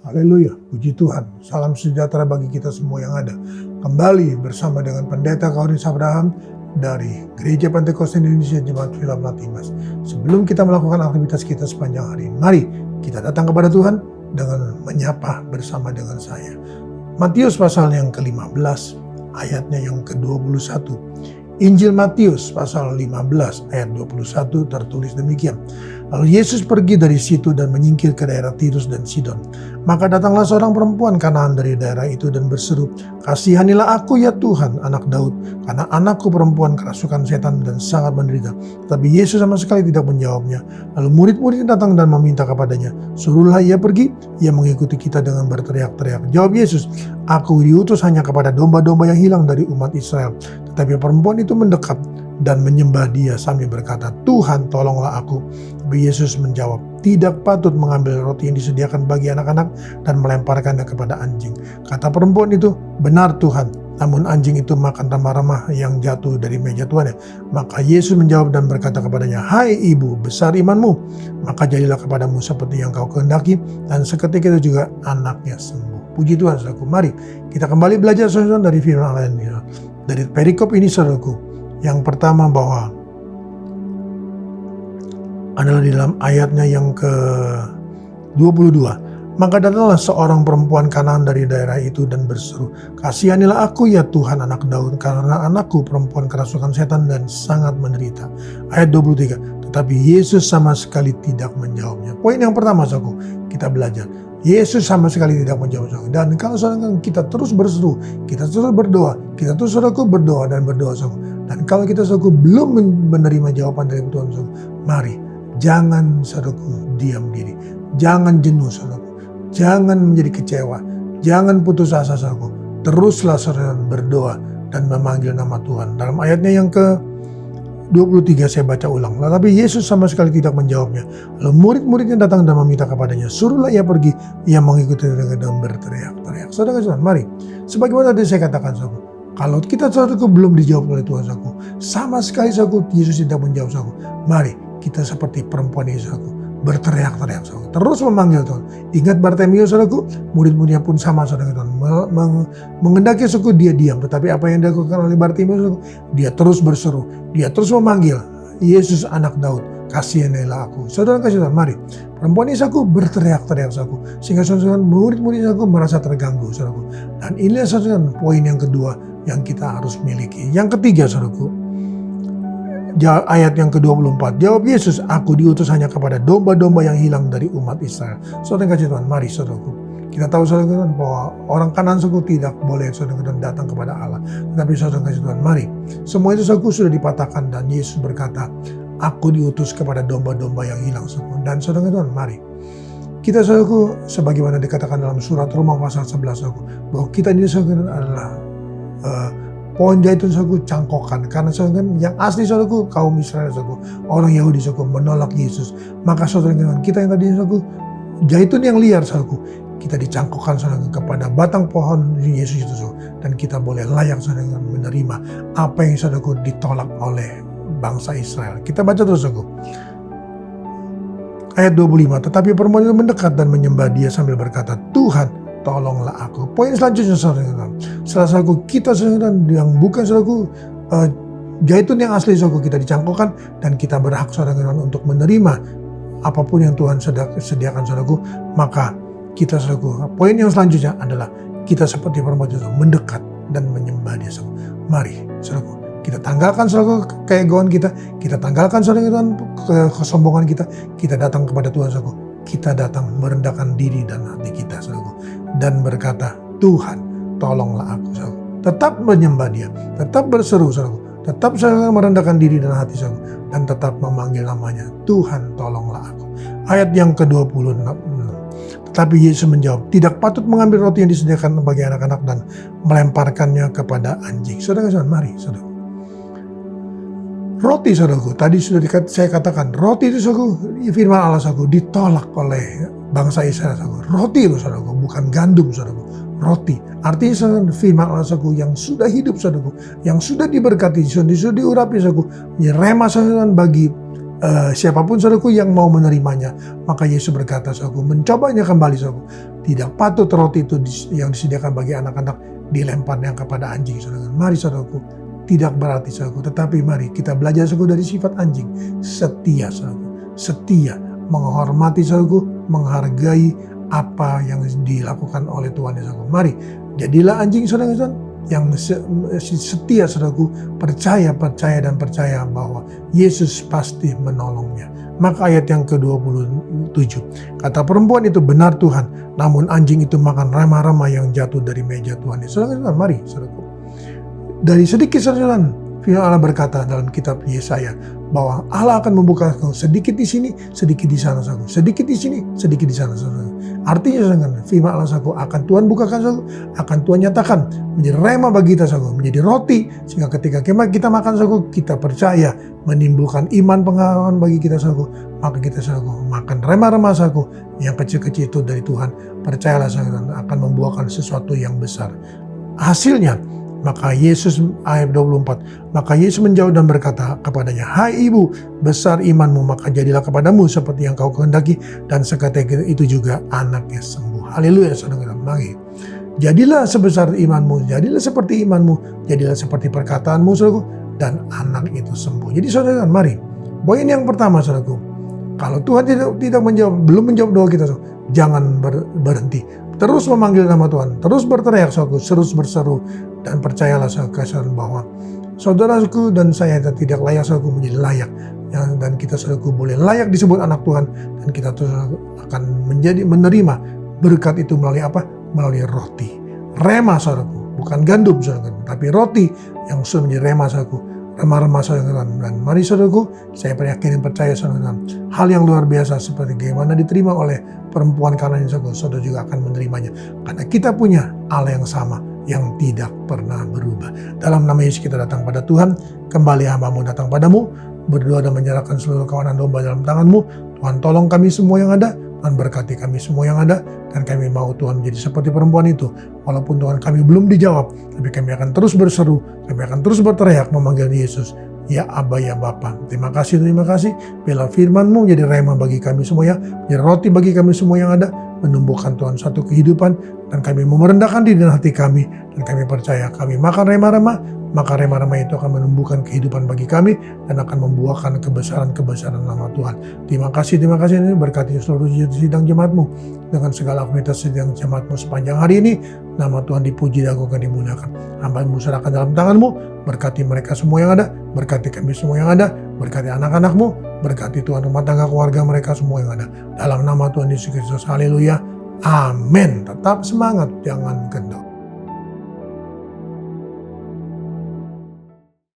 Haleluya, puji Tuhan. Salam sejahtera bagi kita semua yang ada. Kembali bersama dengan Pendeta Kauris Abraham dari Gereja Pentakosta Indonesia Jemaat Philip Latimas. Sebelum kita melakukan aktivitas kita sepanjang hari ini, mari kita datang kepada Tuhan dengan menyapa bersama dengan saya. Matius pasal yang ke-15, ayatnya yang ke-21. Injil Matius pasal 15 ayat 21 tertulis demikian. Lalu Yesus pergi dari situ dan menyingkir ke daerah Tirus dan Sidon. Maka datanglah seorang perempuan Kanaan dari daerah itu dan berseru, "Kasihanilah aku ya Tuhan, anak Daud, karena anakku perempuan kerasukan setan dan sangat menderita." Tetapi Yesus sama sekali tidak menjawabnya. Lalu murid-muridnya datang dan meminta kepadanya, "Suruhlah ia pergi." Ia mengikuti kita dengan berteriak-teriak. Jawab Yesus, "Aku diutus hanya kepada domba-domba yang hilang dari umat Israel." Tetapi perempuan itu mendekat dan menyembah dia sambil berkata, "Tuhan, tolonglah aku." Tapi Yesus menjawab, "Tidak patut mengambil roti yang disediakan bagi anak-anak dan melemparkannya kepada anjing." Kata perempuan itu, "Benar Tuhan, namun anjing itu makan remah-remah yang jatuh dari meja tuannya." Maka Yesus menjawab dan berkata kepadanya, "Hai ibu, besar imanmu, maka jadilah kepadamu seperti yang kau kehendaki." Dan seketika itu juga anaknya sembuh. Puji Tuhan, saudaraku. Mari kita kembali belajar saudara dari firman Allah ini. Dari perikop ini saudaraku, yang pertama bahwa adalah di dalam ayatnya yang ke-22. Maka datanglah seorang perempuan Kanaan dari daerah itu dan berseru, "Kasihanilah aku ya Tuhan, anak Daud, karena anakku perempuan kerasukan setan dan sangat menderita." Ayat 23. Tetapi Yesus sama sekali tidak menjawabnya. Poin yang pertama saudaraku, kita belajar. Yesus sama sekali tidak menjawab saudara. Dan kalau saudara kita terus berseru, kita terus berdoa, kita terus saudaraku berdoa dan berdoa saudara. Dan kalau kita saudaraku belum menerima jawaban dari Tuhan saudara, mari jangan saudaraku diam diri, jangan jenuh saudaraku, jangan menjadi kecewa, jangan putus asa saudaraku. Teruslah saudara berdoa dan memanggil nama Tuhan. Dalam ayatnya yang ke-23 saya baca ulang. Tetapi Yesus sama sekali tidak menjawabnya. Lalu murid-muridnya datang dan meminta kepadanya, "Suruhlah ia pergi." Ia mengikuti dengan berteriak-teriak. Saudara-saudara, mari. Sebagaimana tadi saya katakan saudaraku, kalau kita saudaraku belum dijawab oleh Tuhan saudaraku, sama sekali saudaraku Yesus tidak menjawab saudaraku. Mari kita seperti perempuan ini saudaraku, berteriak-teriak saudaraku, terus memanggil Tuhan. Ingat Bartimeus saudaraku, murid-muridnya pun sama saudaraku Tuhan, mengendaki saudaraku dia diam, tetapi apa yang dilakukan oleh Bartimeus saudaraku, dia terus berseru, dia terus memanggil, "Yesus anak Daud, kasihanilah aku." Saudara kasih Tuhan, mari perempuan ini saudaraku berteriak-teriak saudaraku, sehingga saudara murid-murid saudaraku merasa terganggu saudaraku. Dan inilah saudara poin yang kedua yang kita harus miliki. Yang ketiga saudaraku, ayat yang ke-24, jawab Yesus, "Aku diutus hanya kepada domba-domba yang hilang dari umat Israel." Saudara kasih Tuhan, mari saudaraku, kita tahu saudara bahwa orang Kanaan saudaraku tidak boleh saudara datang kepada Allah. Tetapi saudara kasih Tuhan, mari semua itu saudaraku sudah dipatahkan dan Yesus berkata, "Aku diutus kepada domba-domba yang hilang." Dan saudara kasih Tuhan, mari kita saudaraku, sebagaimana dikatakan dalam surat Roma pasal 11 saudaraku, bahwa kita ini saudara adalah pohon zaitun saudaraku cangkokan. Karena saudara yang asli saudaraku kaum Israel saudaraku, orang Yahudi saudaraku menolak Yesus. Maka saudara kita yang tadi saudaraku zaitun yang liar saudaraku, kita dicangkokkan saudaraku kepada batang pohon Yesus itu saudaraku. Dan kita boleh layak saudara menerima apa yang saudaraku ditolak oleh bangsa Israel. Kita baca terus saudaraku. Ayat 25, tetapi perempuan itu mendekat dan menyembah dia sambil berkata, "Tuhan, tolonglah aku." Poin selanjutnya saudara, setelah saudaraku kita saudara yang bukan saudaraku zaitun yang asli saudaraku, kita dicangkokkan dan kita berhak saudara untuk menerima apapun yang Tuhan sediakan saudaraku. Maka kita saudaraku, poin yang selanjutnya adalah kita seperti perempuan itu mendekat dan menyembah dia saudaraku. Mari saudaraku, kita tanggalkan saudaraku keegoan kita tanggalkan saudara kesombongan kita datang kepada Tuhan saudaraku. Kita datang merendahkan diri dan hati kita saudaraku, dan berkata, "Tuhan, tolonglah aku." Saudaraku, tetap menyembah dia, tetap berseru saudaraku, tetap saudara merendahkan diri dan hati saudaraku, dan tetap memanggil namanya, "Tuhan, tolonglah aku." Ayat yang ke-26, tetapi Yesus menjawab, "Tidak patut mengambil roti yang disediakan bagi anak-anak dan melemparkannya kepada anjing." Saudara, mari saudara. Roti saudaraku, tadi sudah saya katakan, roti itu saudaraku, firman Allah saudaraku, ditolak oleh bangsa Israel saudaraku. Roti itu saudaraku, bukan gandum saudaraku. Roti, artinya saudaraku, firman Allah saudaraku yang sudah hidup saudaraku, yang sudah diberkati, sudah diurapi saudaraku, remah saudaraku bagi siapapun saudaraku yang mau menerimanya. Maka Yesus berkata saudaraku, mencobanya kembali saudaraku. Tidak patut roti itu yang disediakan bagi anak-anak dilemparnya kepada anjing saudaraku. Mari saudaraku, tidak berarti saudaraku, tetapi mari kita belajar saudaraku dari sifat anjing. Setia saudaraku, setia, menghormati saudaraku, menghargai apa yang dilakukan oleh Tuhan saudaraku. Mari jadilah anjing saudaraku yang setia saudaraku, percaya bahwa Yesus pasti menolongnya. Maka ayat yang ke-27, kata perempuan itu, benar Tuhan, namun anjing itu makan rama-rama yang jatuh dari meja Tuhan. Saudara, mari saudaraku, dari sedikit saudara, firman Allah berkata dalam kitab Yesaya bahwa Allah akan membuka sedikit di sini, sedikit di sana saudara, sedikit di sini, sedikit di sana saudara. Artinya saudara, firman Allah saudara, akan Tuhan bukakan saudara, akan Tuhan nyatakan menjadi rema bagi kita saudara, menjadi roti, sehingga ketika kita makan saudara, kita percaya menimbulkan iman pengalaman bagi kita saudara. Maka kita saudara makan rema-rema saudara yang kecil-kecil itu dari Tuhan, percayalah saudara akan membuahkan sesuatu yang besar. Hasilnya, maka Yesus, ayat 24, maka Yesus menjawab dan berkata kepadanya, hai ibu, besar imanmu, maka jadilah kepadamu seperti yang kau kehendaki. Dan seketika itu juga anaknya sembuh. Haleluya saudara. Mari, jadilah sebesar imanmu, jadilah seperti imanmu, jadilah seperti perkataanmu saudaraku, dan anak itu sembuh. Jadi saudara, mari, poin yang pertama saudaraku, kalau Tuhan tidak menjawab, belum menjawab doa kita, saudara, jangan berhenti. Terus memanggil nama Tuhan, terus berteriak saudaraku, terus berseru, dan percayalah saudara bahwa saudaraku dan saya tidak layak saudaraku menjadi layak. Dan kita saudaraku boleh layak disebut anak Tuhan, dan kita terus akan menerima berkat itu melalui apa? Melalui roti. Rema saudaraku, bukan gandum saudaraku, tapi roti yang sudah menjadi rema saudaraku. Remah-remah saudara. Dan mari saudaraku, saya yakin dan percaya saudara, hal yang luar biasa seperti bagaimana diterima oleh perempuan Kanaan saudara, saudara juga akan menerimanya. Karena kita punya Allah yang sama, yang tidak pernah berubah. Dalam nama Yesus kita datang pada Tuhan, kembali hamba-Mu datang padamu, berdoa dan menyerahkan seluruh kawanan domba dalam tangan-Mu. Tuhan, tolong kami semua yang ada, Tuhan berkati kami semua yang ada, dan kami mau Tuhan menjadi seperti perempuan itu. Walaupun Tuhan kami belum dijawab, tapi kami akan terus berseru, kami akan terus berteriak memanggil Yesus, ya Aba, ya Bapa. Terima kasih. Bila firman-Mu menjadi rema bagi kami semua, menjadi roti bagi kami semua yang ada, menumbuhkan Tuhan satu kehidupan, dan kami merendahkan diri dan hati kami, dan kami percaya kami makan rema-rema, maka rema-rema itu akan menumbuhkan kehidupan bagi kami dan akan membuahkan kebesaran-kebesaran nama Tuhan. Terima kasih ini berkati seluruh sidang jemaat-Mu dengan segala aktivitas sidang jemaat-Mu sepanjang hari ini. Nama Tuhan dipuji dan akan dimuliakan. Hamba-Mu serahkan dalam tangan-Mu, berkati mereka semua yang ada, berkati kami semua yang ada, berkati anak-anak-Mu, berkati Tuhan rumah tangga keluarga mereka semua yang ada. Dalam nama Tuhan Yesus Kristus, haleluya, amin. Tetap semangat, jangan kendor.